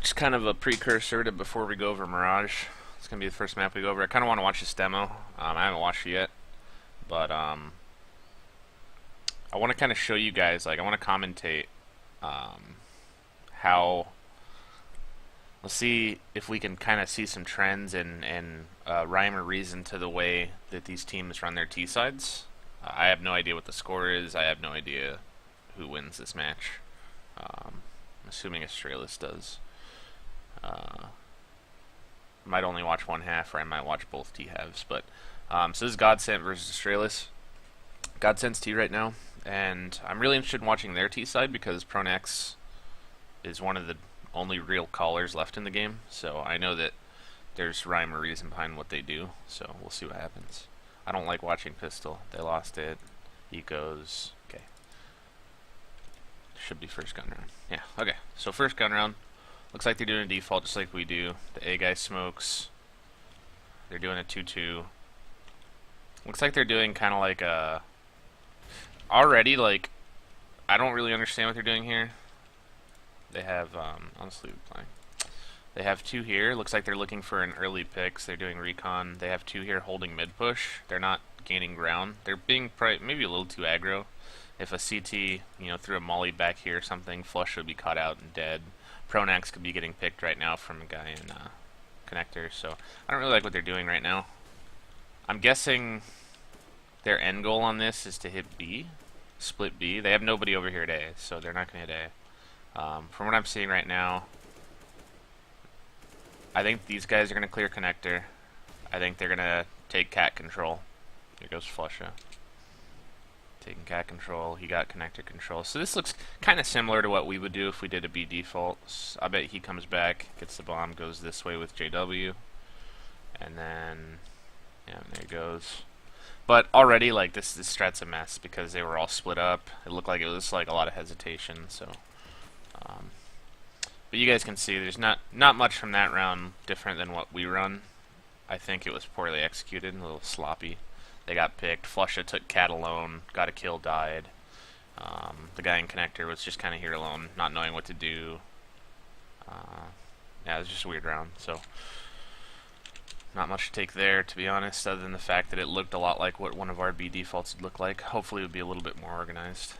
Just kind of a precursor to before we go over Mirage. It's gonna be the first map we go over. I kind of want to watch this demo. I haven't watched it yet, but I want to kind of show you guys. Like, I want to commentate how. Let's see if we can kind of see some trends and rhyme or reason to the way that these teams run their T sides. I have no idea what the score is. I have no idea who wins this match. I'm assuming Astralis does. Might only watch one half, or I might watch both T halves. But so this is GODSENT versus Astralis. GODSENT's T right now, and I'm really interested in watching their T side because Pronex is one of the only real callers left in the game. So I know that there's rhyme or reason behind what they do. So we'll see what happens. I don't like watching Pistol. They lost it. Ecos. Okay. Should be first gun round. Yeah. Okay. So first gun round. Looks like they're doing a default just like we do. The A guy smokes. They're doing a 2-2. Looks like they're doing kind of like a... Already, like, I don't really understand what they're doing here. They have, honestly, playing. They have two here. Looks like they're looking for an early pick. So they're doing recon. They have two here holding mid push. They're not gaining ground. They're being maybe a little too aggro. If a CT, threw a molly back here or something, Flush would be caught out and dead. Pronax could be getting picked right now from a guy in connector. So I don't really like what they're doing right now. I'm guessing their end goal on this is to hit B, split B. They have nobody over here at A, so they're not going to hit A. From what I'm seeing right now, I think these guys are going to clear connector. I think they're going to take cat control. Here goes Flusha. Taking cat control. He got connector control. So this looks kind of similar to what we would do if we did a B default. I bet he comes back, gets the bomb, goes this way with JW. And then, yeah, there he goes. But already, like, this strat's a mess because they were all split up. It looked like it was, like, a lot of hesitation, so... but you guys can see there's not much from that round different than what we run. I think it was poorly executed, a little sloppy. They got picked. Flusha took cat alone, got a kill, died. The guy in connector was just kind of here alone, not knowing what to do. Yeah, it was just a weird round, so... Not much to take there, to be honest, other than the fact that it looked a lot like what one of our B defaults would look like. Hopefully it would be a little bit more organized.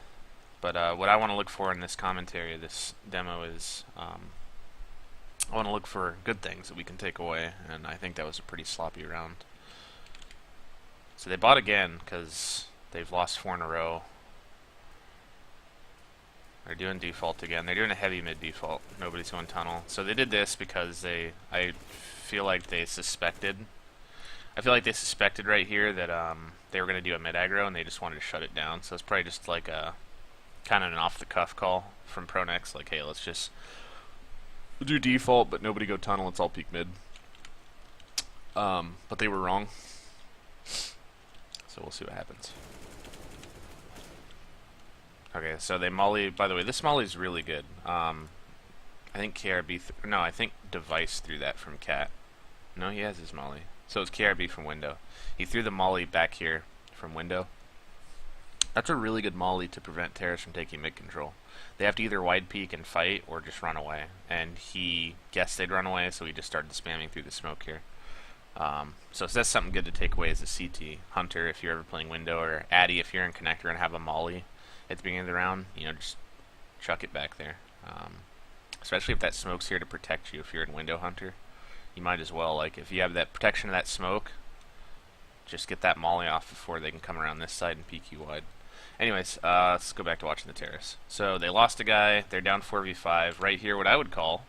But what I want to look for in this commentary, this demo, is I want to look for good things that we can take away, and I think that was a pretty sloppy round. So they bought again because they've lost 4 in a row. They're doing default again. They're doing a heavy mid default. Nobody's going tunnel. So they did this because I feel like they suspected. I feel like they suspected right here that they were going to do a mid aggro and they just wanted to shut it down. So it's probably just like a kind of an off the cuff call from Pronex, like, hey, let's just do default, but nobody go tunnel. It's all peak mid. But they were wrong. So we'll see what happens. Okay, so they molly. By the way, this molly is really good. I think KRB. No, I think Device threw that from Cat. No, he has his molly. So it's KRB from window. He threw the molly back here from window. That's a really good molly to prevent Terrace from taking mid control. They have to either wide peek and fight or just run away. And he guessed they'd run away, so he just started spamming through the smoke here. So that's something good to take away as a CT. Hunter, if you're ever playing window, or Addy, if you're in connector and have a molly at the beginning of the round, just chuck it back there. Especially if that smoke's here to protect you. If you're in window hunter, you might as well, like, if you have that protection of that smoke, just get that molly off before they can come around this side and peek you wide. Anyways, let's go back to watching the terrace. So they lost a guy. They're down 4v5. Right here, what I would call...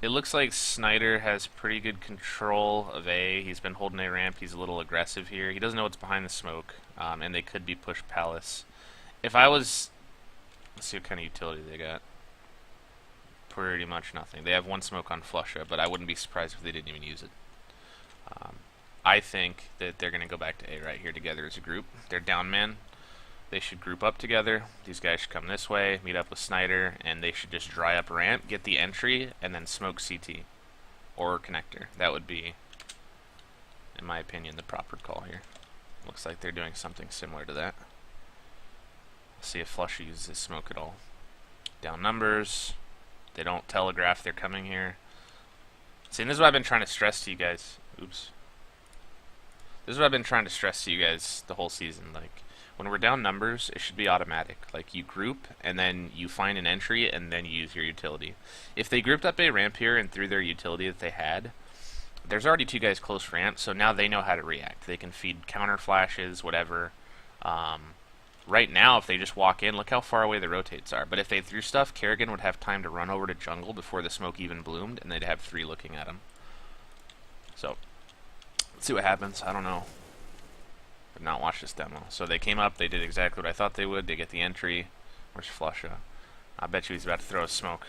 It looks like Snyder has pretty good control of A. He's been holding A ramp. He's a little aggressive here. He doesn't know what's behind the smoke, and they could be pushed Palace. If I was... Let's see what kind of utility they got. Pretty much nothing. They have one smoke on Flusha, but I wouldn't be surprised if they didn't even use it. I think that they're going to go back to A right here together as a group. They're down man. They should group up together. These guys should come this way, meet up with Snyder, and they should just dry up ramp, get the entry, and then smoke CT or connector. That would be, in my opinion, the proper call here. Looks like they're doing something similar to that. See if Flush uses his smoke at all. Down numbers. They don't telegraph they're coming here. See, and this is what I've been trying to stress to you guys. Oops. This is what I've been trying to stress to you guys the whole season. Like, when we're down numbers, it should be automatic. Like, you group, and then you find an entry, and then you use your utility. If they grouped up a ramp here and threw their utility that they had, there's already 2 guys close ramp, so now they know how to react. They can feed counter flashes, whatever. Right now, if they just walk in, look how far away the rotates are. But if they threw stuff, Kerrigan would have time to run over to jungle before the smoke even bloomed, and they'd have 3 looking at him. So, let's see what happens. I don't know. I've not watched this demo. So they came up, they did exactly what I thought they would. They get the entry. Where's Flusha? I bet you he's about to throw a smoke.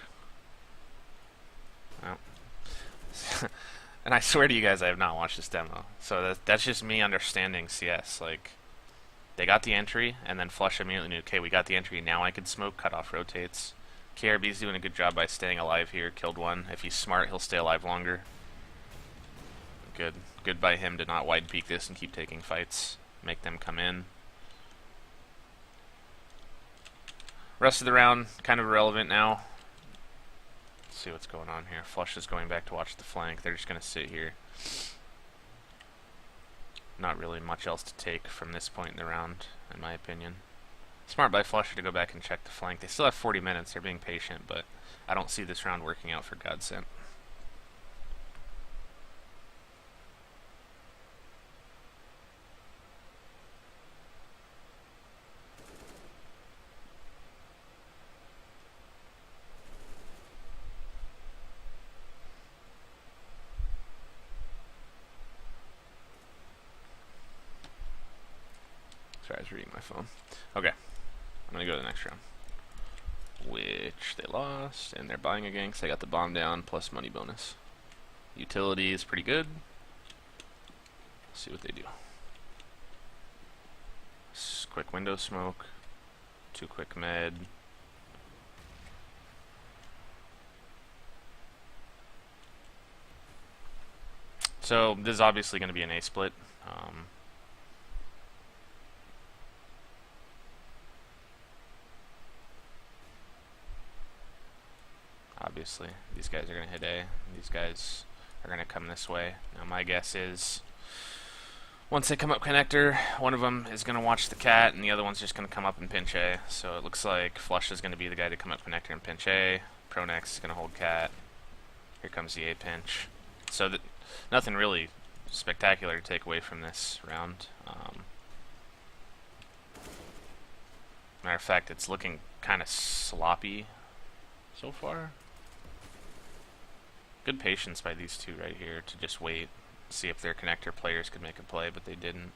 Oh. And I swear to you guys, I have not watched this demo. So that's just me understanding CS. Like, they got the entry, and then Flush immediately knew, okay, we got the entry, now I can smoke, cut off rotates. KRB's doing a good job by staying alive here, killed one. If he's smart, he'll stay alive longer. Good. Good by him to not wide peek this and keep taking fights. Make them come in. Rest of the round, kind of irrelevant now. Let's see what's going on here. Flush is going back to watch the flank. They're just going to sit here. Not really much else to take from this point in the round, in my opinion. Smart by Flusher to go back and check the flank. They still have 40 minutes. They're being patient, but I don't see this round working out for GODSENT. Sorry, I was reading my phone. Okay, I'm gonna go to the next round, which they lost, and they're buying again because they got the bomb down plus money bonus. Utility is pretty good. Let's see what they do. Quick window smoke, 2 quick med. So this is obviously going to be an A split. Obviously, these guys are going to hit A. These guys are going to come this way. Now my guess is, once they come up connector, one of them is going to watch the cat, and the other one's just going to come up and pinch A. So it looks like Flush is going to be the guy to come up connector and pinch A. Pronex is going to hold cat. Here comes the A pinch. So nothing really spectacular to take away from this round. Matter of fact, it's looking kind of sloppy so far. Good patience by these two right here to just wait, see if their connector players could make a play, but they didn't.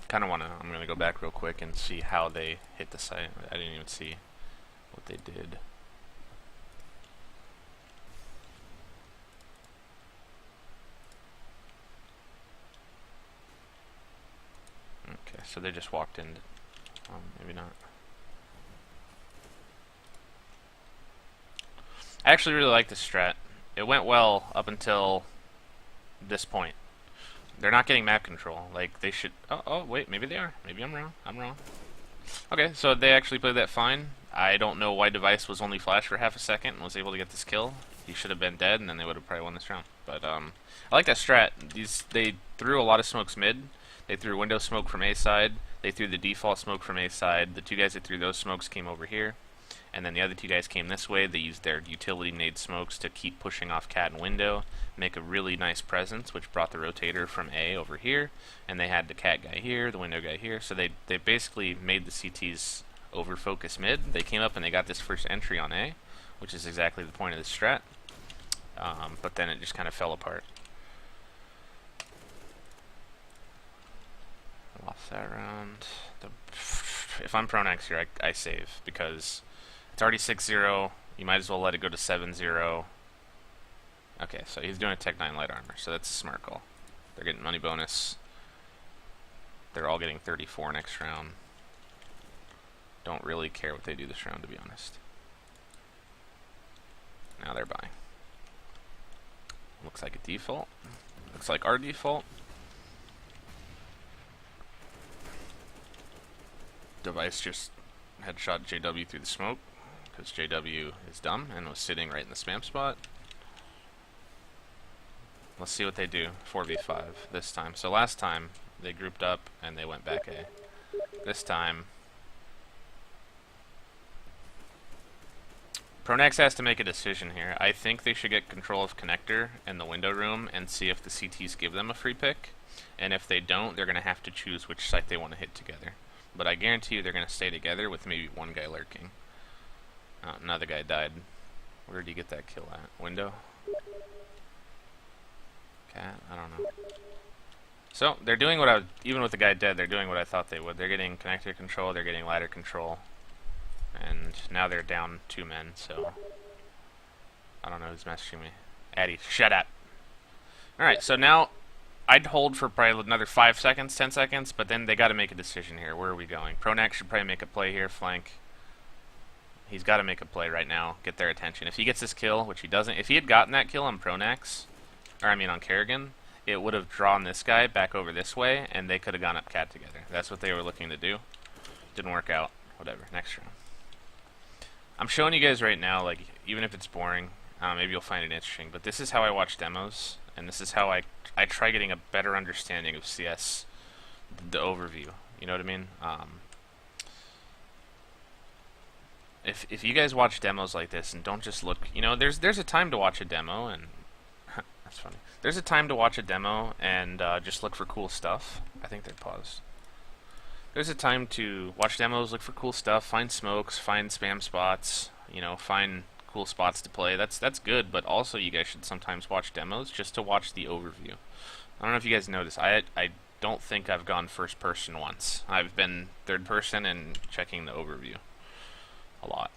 Kind of I'm going to go back real quick and see how they hit the site. I didn't even see what they did. Okay, so they just walked in. Maybe not. I actually really like this strat. It went well up until this point. They're not getting map control. Like, they should... Oh, wait, maybe they are. Maybe I'm wrong. I'm wrong. Okay, so they actually played that fine. I don't know why Device was only flashed for half a second and was able to get this kill. He should have been dead, and then they would have probably won this round. But, I like that strat. They threw a lot of smokes mid. They threw window smoke from A side. They threw the default smoke from A side. The 2 guys that threw those smokes came over here. And then the other 2 guys came this way. They used their utility nade smokes to keep pushing off cat and window, make a really nice presence, which brought the rotator from A over here. And they had the cat guy here, the window guy here. So they basically made the CTs over focus mid. They came up and they got this first entry on A, which is exactly the point of the strat. But then it just kind of fell apart. Lost that round. If I'm Pronex here, I save, because it's already 6-0. You might as well let it go to 7-0. Okay, so he's doing a Tech 9 light armor, so that's a smart call. They're getting money bonus. They're all getting 34 next round. Don't really care what they do this round, to be honest. Now they're buying. Looks like a default. Looks like our default. Device just headshot JW through the smoke because JW is dumb and was sitting right in the spam spot. Let's see what they do. 4v5 this time. So last time they grouped up and they went back A. This time Pronax has to make a decision here. I think they should get control of connector in the window room and see if the CTs give them a free pick. And if they don't, they're going to have to choose which site they want to hit together. But I guarantee you they're going to stay together with maybe one guy lurking. Another guy died. Where did he get that kill at? Window? Cat? I don't know. So, they're doing what even with the guy dead, they're doing what I thought they would. They're getting connector control, they're getting ladder control. And now they're down 2 men, so I don't know who's messaging me. Addy, shut up. Alright, so now I'd hold for probably another 5 seconds, 10 seconds, but then they got to make a decision here. Where are we going? Pronax should probably make a play here, flank. He's got to make a play right now, get their attention. If he gets this kill, which he doesn't, if he had gotten that kill on Pronax, or I mean on Kerrigan, it would have drawn this guy back over this way, and they could have gone up cat together. That's what they were looking to do. Didn't work out. Whatever. Next round. I'm showing you guys right now, like, even if it's boring, maybe you'll find it interesting, but this is how I watch demos, and this is how I try getting a better understanding of CS, the overview, you know what I mean? If you guys watch demos like this and don't just look, you know, there's a time to watch a demo, and that's funny. There's a time to watch a demo and just look for cool stuff. I think they're paused. There's a time to watch demos, look for cool stuff, find smokes, find spam spots, you know, find cool spots to play. That's good, but also you guys should sometimes watch demos just to watch the overview. I don't know if you guys noticed, I don't think I've gone first person once. I've been third person and checking the overview a lot.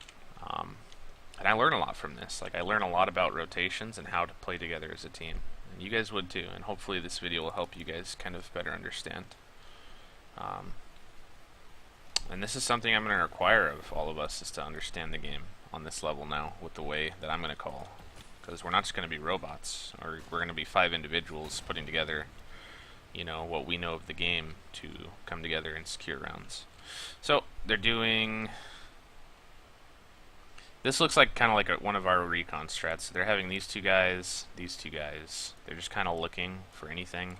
And I learn a lot from this. Like, I learn a lot about rotations and how to play together as a team. And you guys would too, and hopefully this video will help you guys kind of better understand. And this is something I'm going to require of all of us, is to understand the game on this level now with the way that I'm going to call. Because we're not just going to be robots, or we're going to be 5 individuals putting together, you know, what we know of the game to come together and secure rounds. So, they're doing... This looks like kind of like one of our recon strats. They're having these two guys. They're just kind of looking for anything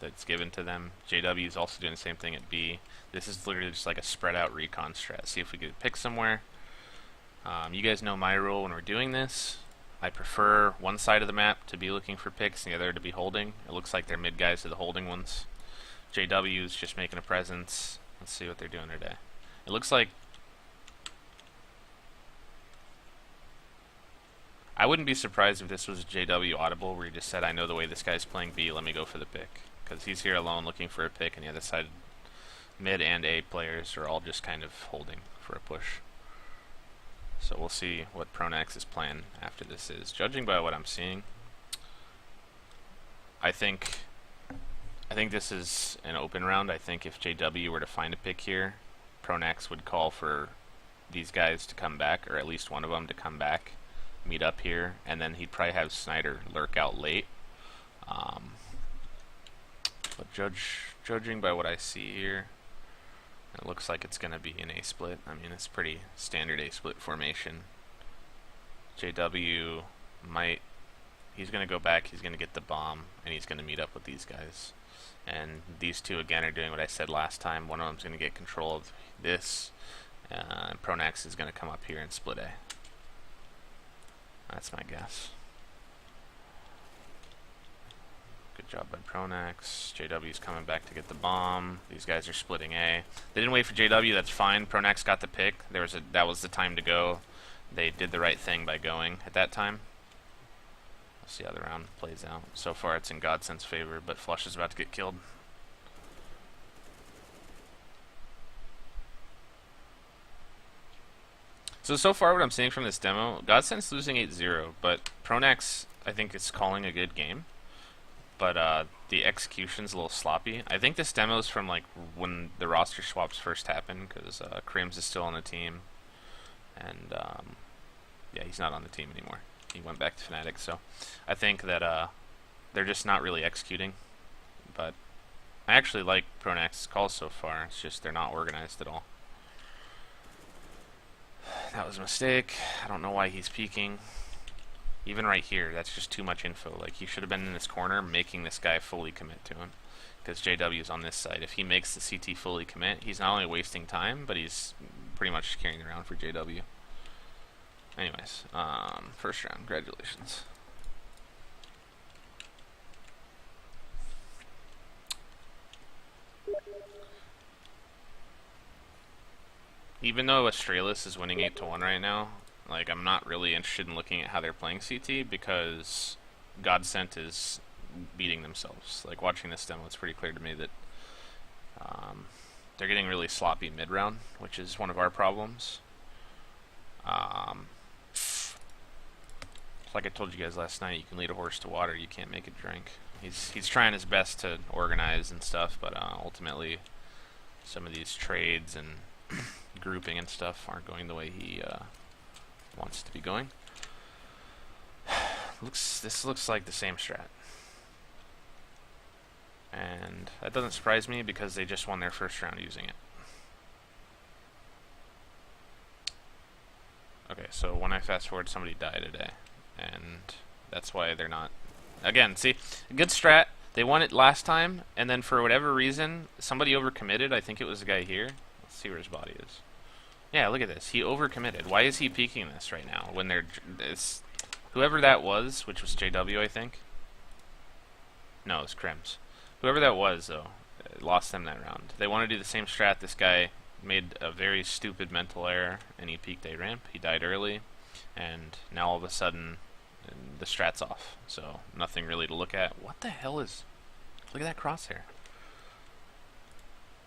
that's given to them. JW is also doing the same thing at B. This is literally just like a spread out recon strat. See if we could pick somewhere. You guys know my rule when we're doing this. I prefer one side of the map to be looking for picks and the other to be holding. It looks like they're mid guys to the holding ones. JW is just making a presence. Let's see what they're doing today. It looks like... I wouldn't be surprised if this was a JW audible where he just said, I know the way this guy's playing B, let me go for the pick. Because he's here alone looking for a pick, and the other side, mid and A players are all just kind of holding for a push. So we'll see what Pronax's plan after this is. Judging by what I'm seeing, I think this is an open round. I think if JW were to find a pick here, Pronax would call for these guys to come back, or at least one of them to come back, meet up here, and then he'd probably have Snyder lurk out late. But judging by what I see here, it looks like it's going to be an A-split. I mean, it's pretty standard A-split formation. JW might... He's going to go back, he's going to get the bomb, and he's going to meet up with these guys. And these two, again, are doing what I said last time. One of them's going to get control of this, and Pronax is going to come up here and split A. That's my guess. Good job by Pronax. JW's coming back to get the bomb. These guys are splitting A. They didn't wait for JW, that's fine. Pronax got the pick. That was the time to go. They did the right thing by going at that time. We'll see how the round plays out. So far it's in GODSENT's favor, but Flush is about to get killed. So far what I'm seeing from this demo, GODSENT's losing 8-0, but Pronax, I think, is calling a good game. But the execution's a little sloppy. I think this demo's from like when the roster swaps first happened, because Crims is still on the team. And yeah, he's not on the team anymore. He went back to Fnatic, so I think that they're just not really executing. But I actually like Pronax's calls so far, it's just they're not organized at all. That was a mistake. I don't know why he's peeking. Even right here, that's just too much info. Like, he should have been in this corner making this guy fully commit to him. Because JW's on this side. If he makes the CT fully commit, he's not only wasting time, but he's pretty much carrying around for JW. Anyways, first round, congratulations. Even though Astralis is winning 8-1 right now, like, I'm not really interested in looking at how they're playing CT because GODSENT is beating themselves. Like, watching this demo, it's pretty clear to me that they're getting really sloppy mid-round, which is one of our problems. Like I told you guys last night, you can lead a horse to water, you can't make it drink. He's trying his best to organize and stuff, but ultimately some of these trades and grouping and stuff aren't going the way he wants to be going. This looks like the same strat. And that doesn't surprise me because they just won their first round using it. Okay, so when I fast forward, somebody died today. And that's why they're not... Again, see, good strat. They won it last time, and then for whatever reason, somebody overcommitted. I think it was the guy here. Let's see where his body is. Yeah, look at this. He overcommitted. Why is he peeking this right now? When they're... whoever that was, which was JW, I think. No, it was Crims. Whoever that was, though, lost them that round. They want to do the same strat. This guy made a very stupid mental error, and he peeked a ramp. He died early, and now all of a sudden, the strat's off. So, nothing really to look at. What the hell is... Look at that crosshair.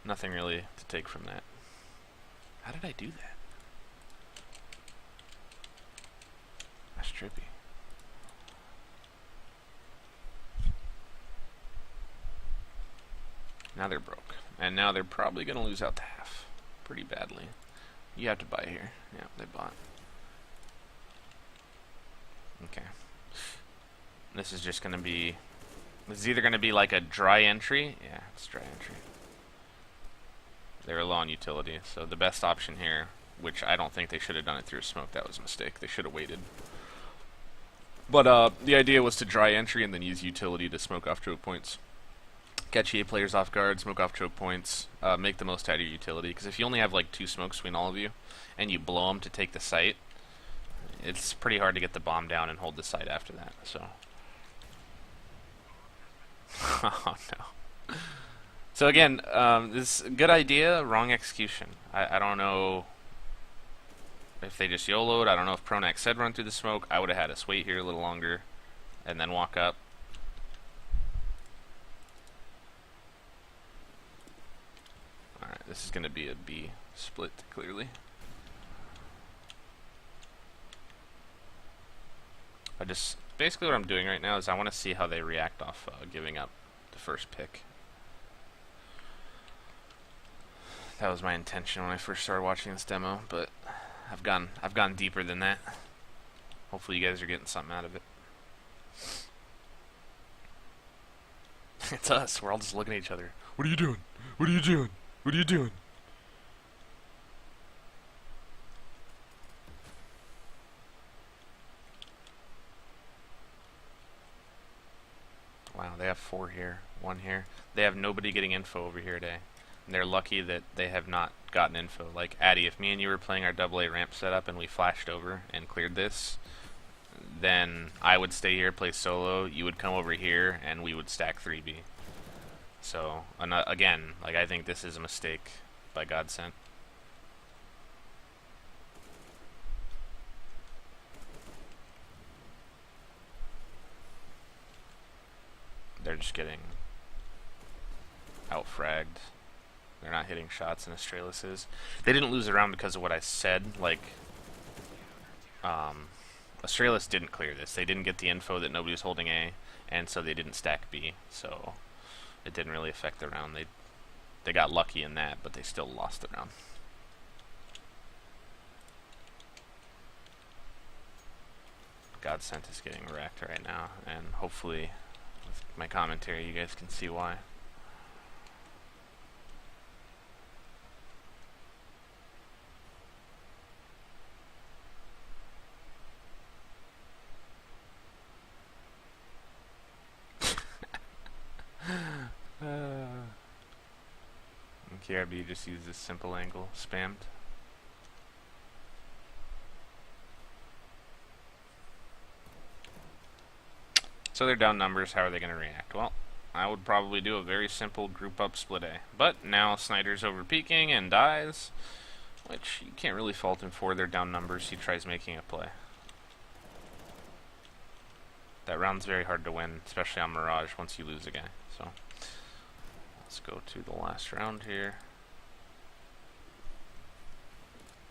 Nothing really to take from that. How did I do that? That's trippy. Now they're broke. And now they're probably going to lose out to half. Pretty badly. You have to buy here. Yeah, they bought. Okay. This is just going to be... This is either going to be like a dry entry. Yeah, it's dry entry. They were low on utility. So the best option here, which I don't think they should have done it through smoke. That was a mistake. They should have waited. But the idea was to dry entry and then use utility to smoke off choke points. Catch EA players off guard, smoke off choke points, make the most out of your utility. Because if you only have like 2 smokes between all of you, and you blow them to take the site, it's pretty hard to get the bomb down and hold the site after that. So, oh no. So again, this good idea, wrong execution. I don't know if they just YOLO'd. I don't know if Pronax said run through the smoke. I would have had us wait here a little longer and then walk up. Alright, this is going to be a B split, clearly. Basically what I'm doing right now is I want to see how they react off giving up the first pick. That was my intention when I first started watching this demo, but I've gone deeper than that. Hopefully you guys are getting something out of it. It's us. We're all just looking at each other. What are you doing? What are you doing? What are you doing? Wow, they have 4 here, 1 here. They have nobody getting info over here today. And they're lucky that they have not gotten info. Like, Addy, if me and you were playing our AA ramp setup and we flashed over and cleared this, then I would stay here, play solo, you would come over here, and we would stack 3B. So, again, like, I think this is a mistake by GODSENT. They're just getting out-fragged. They're not hitting shots, and Astralis is. They didn't lose a round because of what I said. Like, Astralis didn't clear this. They didn't get the info that nobody was holding A, and so they didn't stack B. So it didn't really affect the round. They got lucky in that, but they still lost the round. GODSENT is getting wrecked right now, and hopefully with my commentary you guys can see why. KRB just used this simple angle, spammed. So they're down numbers, how are they going to react? Well, I would probably do a very simple group up split A. But now Snyder's over peeking and dies, which you can't really fault him for. They're down numbers, he tries making a play. That round's very hard to win, especially on Mirage once you lose a guy. So let's go to the last round here.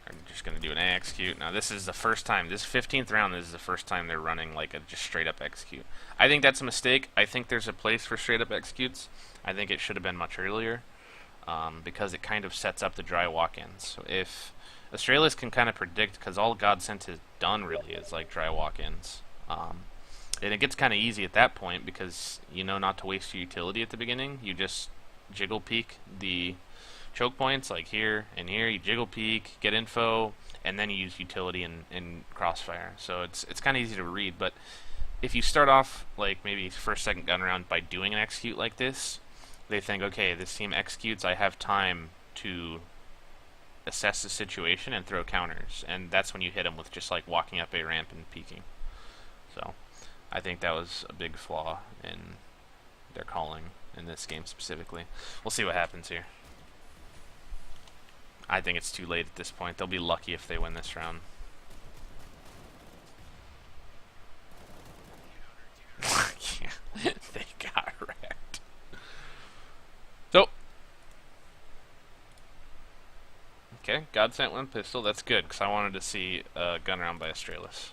I'm just going to do an A execute. Now this is the first time, this 15th round, this is the first time they're running like a just straight up execute. I think that's a mistake. I think there's a place for straight up executes. I think it should have been much earlier because it kind of sets up the dry walk-ins. So if Astralis can kind of predict, because all GODSENT has done really is like dry walk-ins. And it gets kind of easy at that point because you know not to waste your utility at the beginning. You just jiggle peek the choke points like here and here. You jiggle peek, get info, and then you use utility and crossfire. So it's kind of easy to read. But if you start off like maybe first, second gun round by doing an execute like this, they think, okay, this team executes. I have time to assess the situation and throw counters, and that's when you hit them with just like walking up a ramp and peeking. So I think that was a big flaw in their calling in this game specifically. We'll see what happens here. I think it's too late at this point. They'll be lucky if they win this round. Yeah, they got wrecked. So, okay, GODSENT went pistol. That's good, because I wanted to see a gun round by Astralis.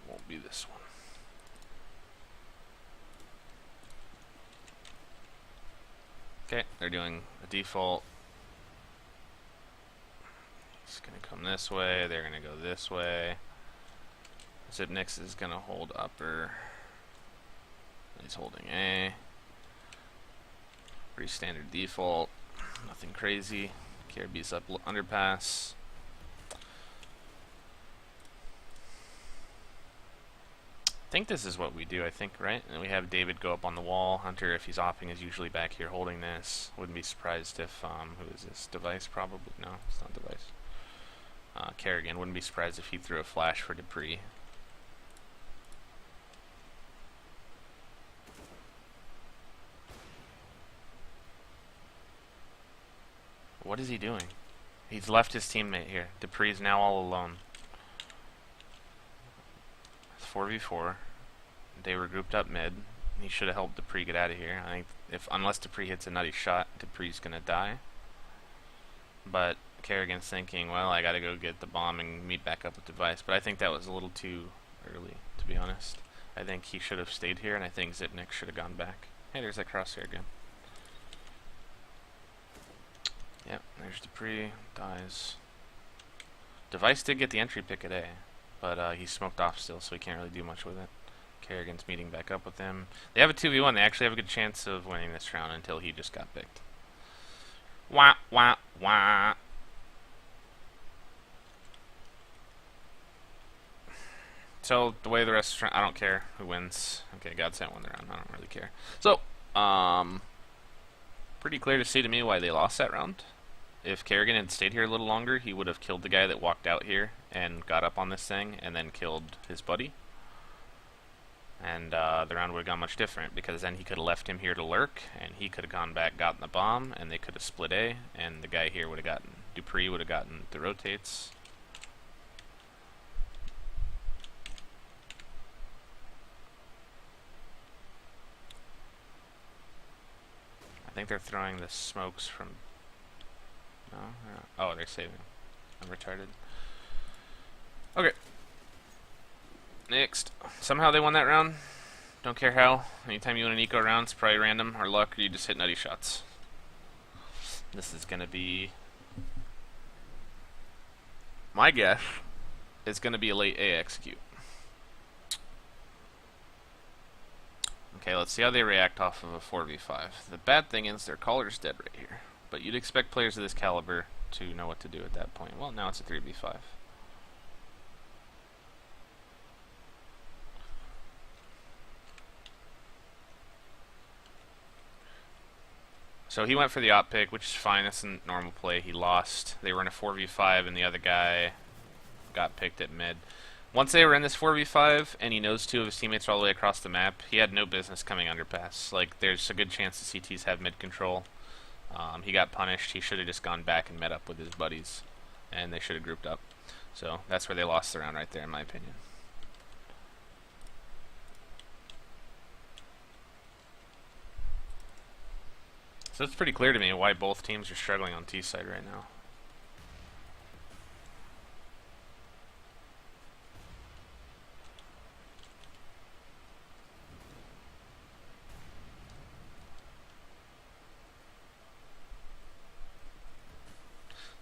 Won't be this one. Okay, they're doing a default. He's gonna come this way, they're gonna go this way. Zipnix is gonna hold upper. He's holding A. Pretty standard default. Nothing crazy. KRB's up underpass. I think this is what we do, I think, right? And we have David go up on the wall. Hunter, if he's opping, is usually back here holding this. Wouldn't be surprised if, who is this? Device, probably? No, it's not Device. Kerrigan, wouldn't be surprised if he threw a flash for Dupree. What is he doing? He's left his teammate here. Dupree's now all alone. 4v4. They were grouped up mid. He should have helped Dupree get out of here. I think unless Dupree hits a nutty shot, Dupree's gonna die. But Kerrigan's thinking, well, I gotta go get the bomb and meet back up with Device. But I think that was a little too early, to be honest. I think he should have stayed here, and I think Zipnix should have gone back. Hey, there's that crosshair again. Yep, there's Dupree. Dies. Device did get the entry pick at A. But he's smoked off still, so he can't really do much with it. Kerrigan's meeting back up with him. They have a 2v1. They actually have a good chance of winning this round until he just got picked. Wah, wah, wah. So, the way the rest of I don't care who wins. Okay, GODSENT won the round. I don't really care. So, pretty clear to see to me why they lost that round. If Kerrigan had stayed here a little longer, he would have killed the guy that walked out here and got up on this thing and then killed his buddy. And the round would have gone much different because then he could have left him here to lurk and he could have gone back, gotten the bomb, and they could have split A, and the guy here would have gotten, Dupree would have gotten the rotates. I think they're throwing the smokes from... No? Oh, they're saving. I'm retarded. Okay. Next. Somehow they won that round. Don't care how. Anytime you win an eco round, it's probably random or luck, or you just hit nutty shots. This is going to be... My guess is going to be a late A execute. Okay, let's see how they react off of a 4v5. The bad thing is their caller's dead right here. But you'd expect players of this caliber to know what to do at that point. Well, now it's a 3v5. So he went for the op pick, which is fine. That's a normal play. He lost. They were in a 4v5, and the other guy got picked at mid. Once they were in this 4v5, and he knows two of his teammates are all the way across the map, he had no business coming underpass. Like, there's a good chance the CTs have mid control. He got punished. He should have just gone back and met up with his buddies, and they should have grouped up. So that's where they lost the round right there, in my opinion. So it's pretty clear to me why both teams are struggling on T side right now.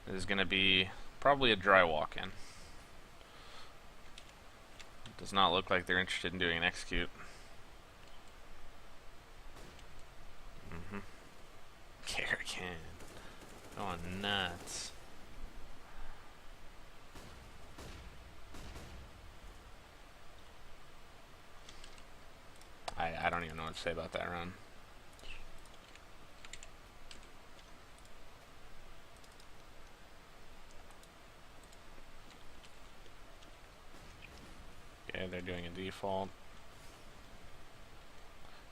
This is going to be probably a dry walk-in. Does not look like they're interested in doing an execute. Kerrigan. Going nuts. I don't even know what to say about that run. Okay, they're doing a default.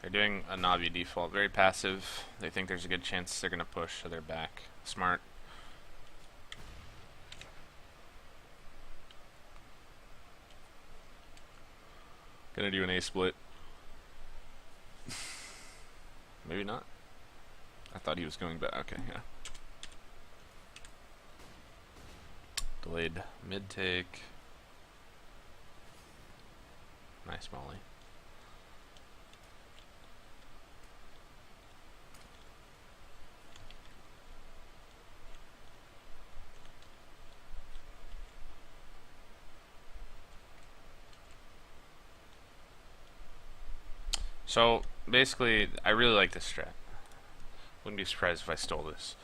They're doing a Navi default, very passive. They think there's a good chance they're going to push, so they're back. Smart. Gonna do an A split. Maybe not. I thought he was going back. Okay, yeah. Delayed mid take. Nice molly. So basically, I really like this strat. Wouldn't be surprised if I stole this.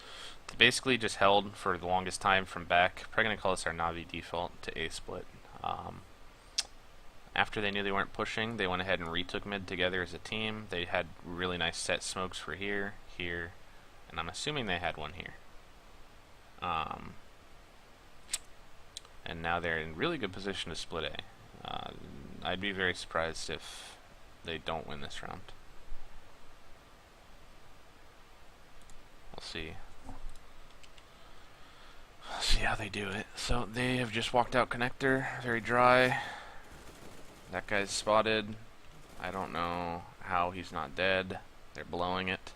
They basically just held for the longest time from back. Probably gonna call this our Navi default to A split. After they knew they weren't pushing, they went ahead and retook mid together as a team. They had really nice set smokes for here, here, and I'm assuming they had one here. And now they're in really good position to split A. I'd be very surprised if they don't win this round. We'll see. We'll see how they do it. So they have just walked out connector, very dry. That guy's spotted. I don't know how he's not dead. They're blowing it.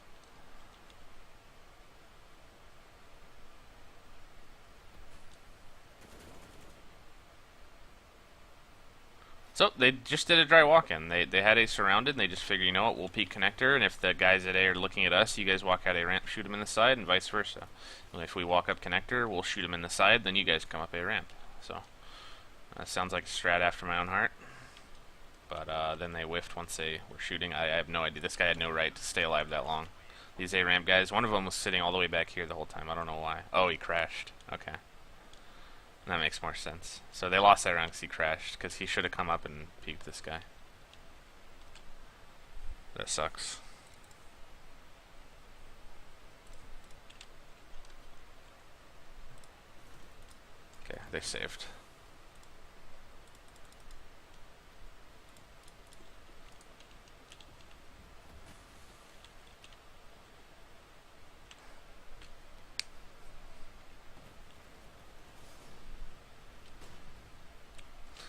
So they just did a dry walk-in. They had A surrounded, and they just figured, you know what, we'll peek connector, and if the guys at A are looking at us, you guys walk out A ramp, shoot them in the side, and vice versa. And if we walk up connector, we'll shoot them in the side, then you guys come up A ramp. So that sounds like a strat after my own heart. But then they whiffed once they were shooting. I have no idea. This guy had no right to stay alive that long. These A ramp guys, one of them was sitting all the way back here the whole time. I don't know why. Oh, he crashed. Okay. That makes more sense. So they lost that round because he crashed, because he should have come up and peeked this guy. That sucks. Okay, they saved.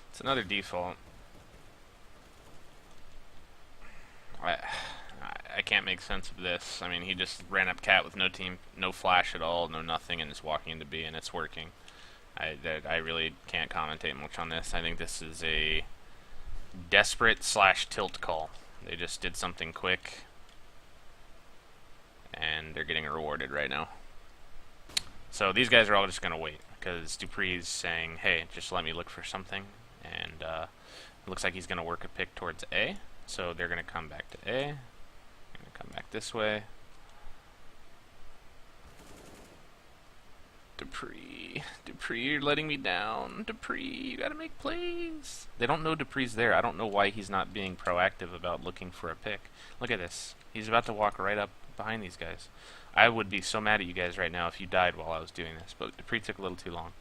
It's another default. I can't make sense of this. I mean, he just ran up cat with no team, no flash at all, no nothing, and is walking into B, and it's working. I really can't commentate much on this. I think this is a desperate / tilt call. They just did something quick, and they're getting rewarded right now. So these guys are all just going to wait, because Dupree's saying, hey, just let me look for something. And it looks like he's going to work a pick towards A. So they're going to come back to A. They're going to come back this way. Dupree Dupree, you're letting me down. Dupree, you gotta make plays. They don't know Dupree's there. I don't know why he's not being proactive about looking for a pick. Look at this. He's about to walk right up behind these guys. I would be so mad at you guys right now if you died while I was doing this, but Dupree took a little too long.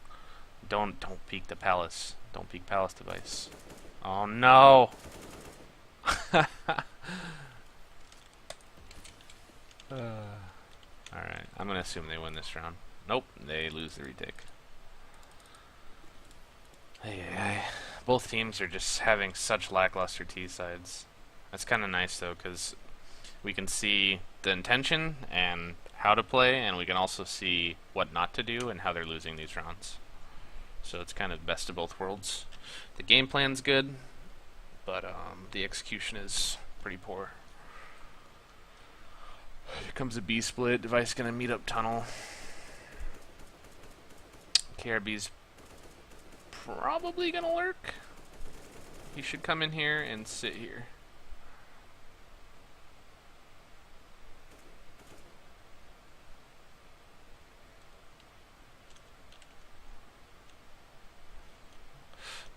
Don't peek the palace. Don't peek palace device. Oh no! Alright, I'm gonna assume they win this round. Nope, they lose the retake. Hey. Both teams are just having such lackluster T-sides. That's kind of nice though, because we can see the intention and how to play, and we can also see what not to do and how they're losing these rounds. So it's kind of best of both worlds. The game plan's good, but the execution is pretty poor. Here comes a B split. Device gonna meet up tunnel. KRB's probably gonna lurk. He should come in here and sit here.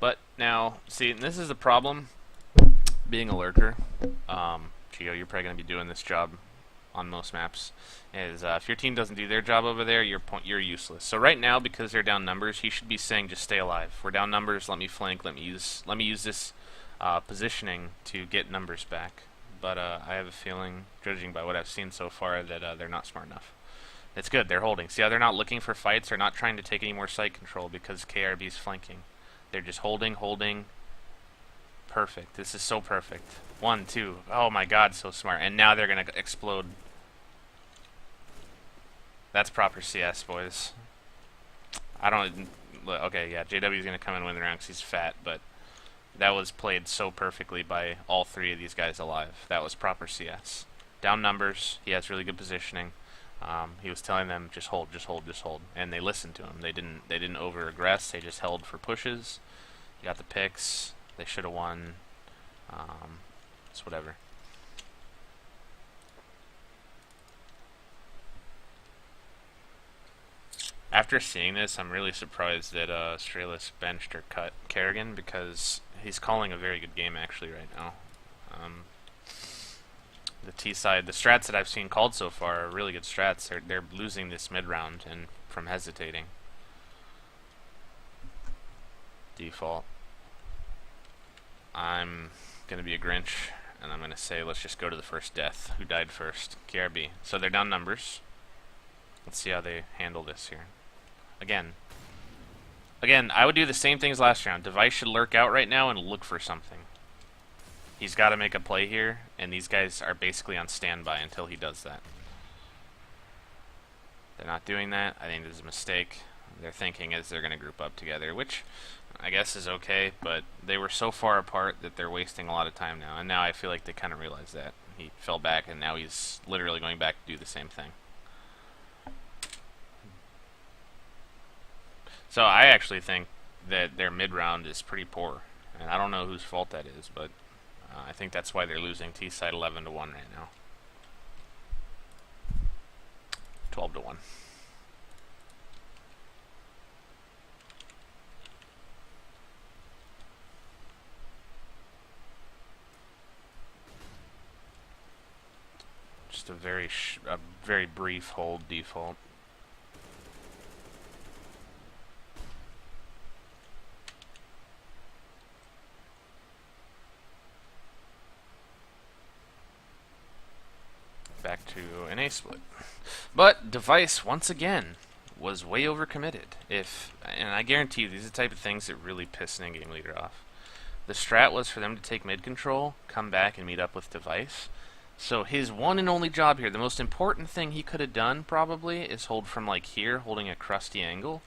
But now, see, and this is the problem, being a lurker. Gio, you're probably going to be doing this job on most maps. Is if your team doesn't do their job over there, you're useless. So right now, because they're down numbers, he should be saying, just stay alive. We're down numbers. Let me flank. Let me use this positioning to get numbers back. But I have a feeling, judging by what I've seen so far, that they're not smart enough. It's good. They're holding. See how they're not looking for fights? They're not trying to take any more site control because KRB's flanking. They're just holding. Perfect. This is so perfect. 1, 2. Oh my god, so smart. And now they're going to explode. That's proper CS, boys. I don't... Okay, yeah, JW's going to come and win the round because he's fat, but that was played so perfectly by all three of these guys alive. That was proper CS. Down numbers. He has really good positioning. He was telling them just hold, and they listened to him. They didn't over-aggress. They just held for pushes. He got the picks. They should have won. It's whatever. After seeing this, I'm really surprised that Astralis benched or cut Kerrigan because he's calling a very good game actually right now. The T side, the strats that I've seen called so far are really good strats. They're losing this mid round and from hesitating. Default. I'm gonna be a Grinch and I'm gonna say let's just go to the first death. Who died first? KRB. So they're down numbers. Let's see how they handle this here. Again, I would do the same thing as last round. Device should lurk out right now and look for something. He's got to make a play here, and these guys are basically on standby until he does that. They're not doing that. I think this is a mistake. They're thinking as they're going to group up together, which I guess is okay, but they were so far apart that they're wasting a lot of time now, and now I feel like they kind of realize that. He fell back, and now he's literally going back to do the same thing. So I actually think that their mid-round is pretty poor, and I don't know whose fault that is, but I think that's why they're losing T-side 11-1 right now. 12-1. Just a very brief hold default. Back to an A split. But Device, once again, was way overcommitted. And I guarantee you, these are the type of things that really piss an in-game leader off. The strat was for them to take mid control, come back and meet up with Device. So his one and only job here, the most important thing he could have done probably, is hold from like here, holding a crusty angle,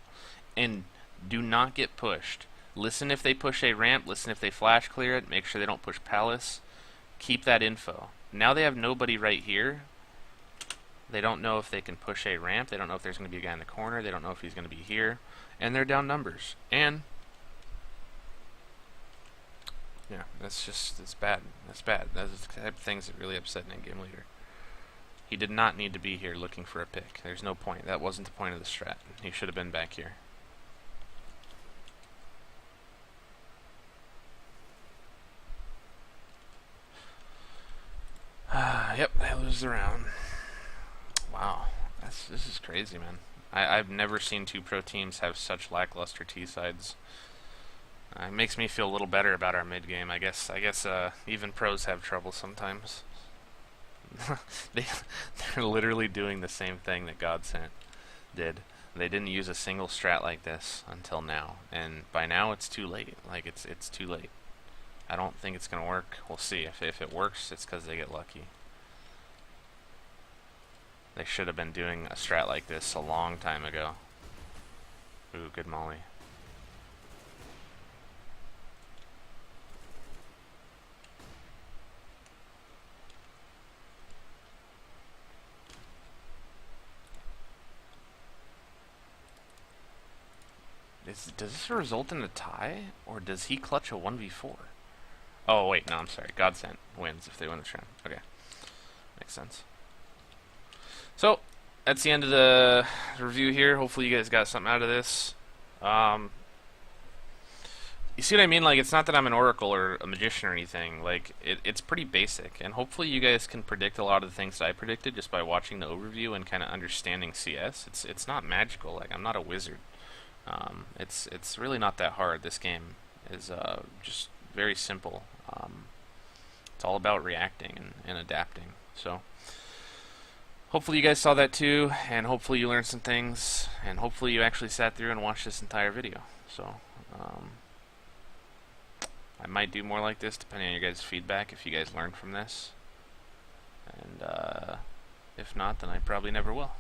and do not get pushed. Listen if they push a ramp, listen if they flash clear it, make sure they don't push Palace. Keep that info. Now they have nobody right here. They don't know if they can push a ramp. They don't know if there's going to be a guy in the corner. They don't know if he's going to be here. And they're down numbers. And, yeah, that's bad. That's bad. Those are the type of things that really upset an in-game leader. He did not need to be here looking for a pick. There's no point. That wasn't the point of the strat. He should have been back here. goes the round. Wow, this is crazy, man. I've never seen two pro teams have such lackluster T sides. It makes me feel a little better about our mid game. I guess even pros have trouble sometimes. They're literally doing the same thing that GODSENT did. They didn't use a single strat like this until now, and by now it's too late. Like it's too late. I don't think it's gonna work. We'll see. If it works, it's because they get lucky. They should have been doing a strat like this a long time ago. Ooh, good molly. Does this result in a tie, or does he clutch a 1v4? Oh, wait, no, I'm sorry. GODSENT wins if they win the round. Okay. Makes sense. So, that's the end of the review here. Hopefully you guys got something out of this. You see what I mean? Like, it's not that I'm an oracle or a magician or anything. Like, it's pretty basic, and hopefully you guys can predict a lot of the things that I predicted just by watching the overview and kind of understanding CS. It's not magical. Like, I'm not a wizard. It's really not that hard. This game is just very simple. It's all about reacting and adapting. So hopefully you guys saw that too, and hopefully you learned some things, and hopefully you actually sat through and watched this entire video. So I might do more like this depending on your guys' feedback if you guys learned from this, and if not, then I probably never will.